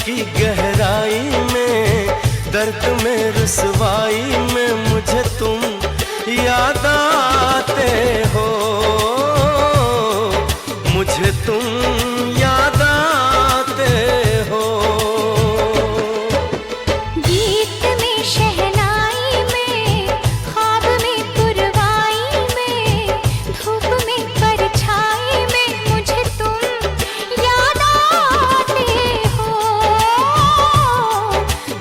की गहराई में, दर्द में रुसवाई में मुझे तुम याद आते हो, मुझे तुम याद आते हो। गीत में शहनाई में, ख्वाब में पुरवाई में, धूप में परछाई में मुझे तुम याद आते हो,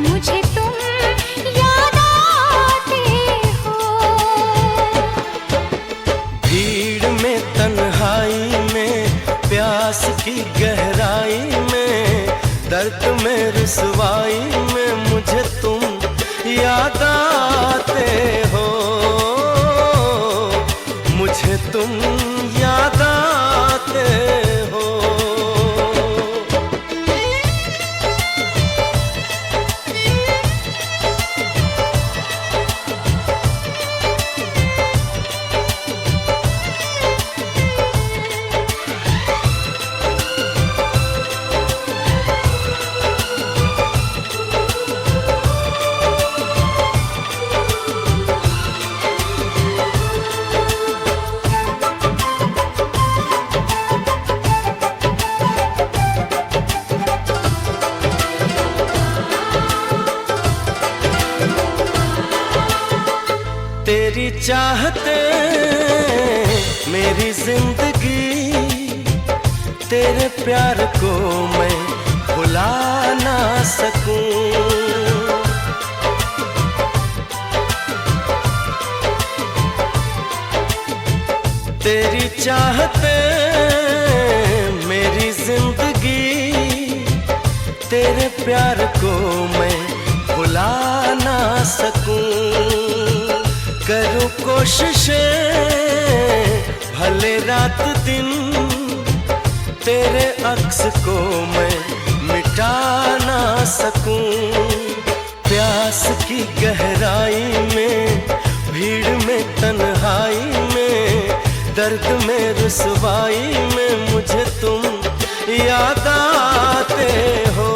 मुझे तुम याद आते हो। भीड़ में तन्हाई में, प्यास की गहराई में, दर्द में रुसवाई में मुझे तुम याद आते हो, मुझे तुम याद आते हो। तेरी चाहते मेरी जिंदगी, तेरे प्यार को मैं भुला ना सकूं। तेरी चाहते मेरी जिंदगी, तेरे प्यार को मैं भुला ना सकूं। करूं कोशिशें भले रात दिन, तेरे अक्स को मैं मिटा ना सकूं। प्यास की गहराई में, भीड़ में तन्हाई में, दर्द में रुसवाई में मुझे तुम याद आते हो,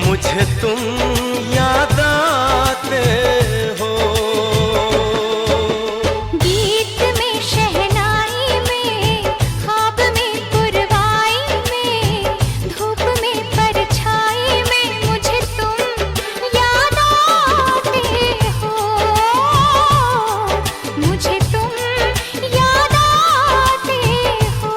मुझे तुम याद आते हो। गीत में शहनाई में, ख्वाब में पुरवाई में, धूप में परछाई में मुझे तुम याद आते हो, मुझे तुम याद आते हो।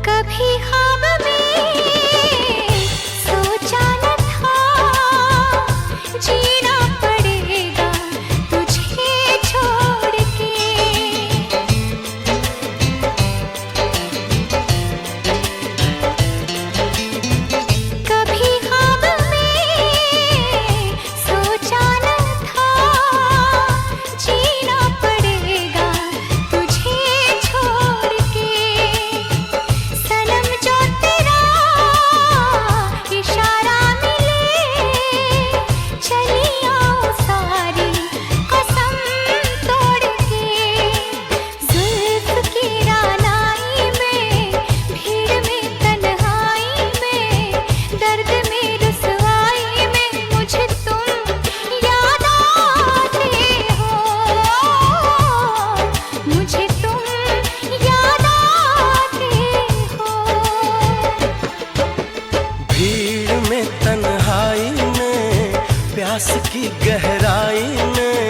कभी ख्वाब में सोचा न था, जीना पड़ेगा तुझे छोड़ के। कभी ख्वाब में सोचा न था, जीना पड़ेगा तुझे छोड़ के। सनम जो तेरा इशारा मिले, चली आओ सारी कसम तोड़ के। जुल्फ की रानाई में, भीड़ में तन्हाई में, दर्द में रुसवाई में मुझे तुम याद आते हो, मुझे तुम याद आते हो। भीड़ में तन्हाई में, प्यास की गहराई में,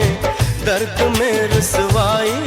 दर्द में रुसवाई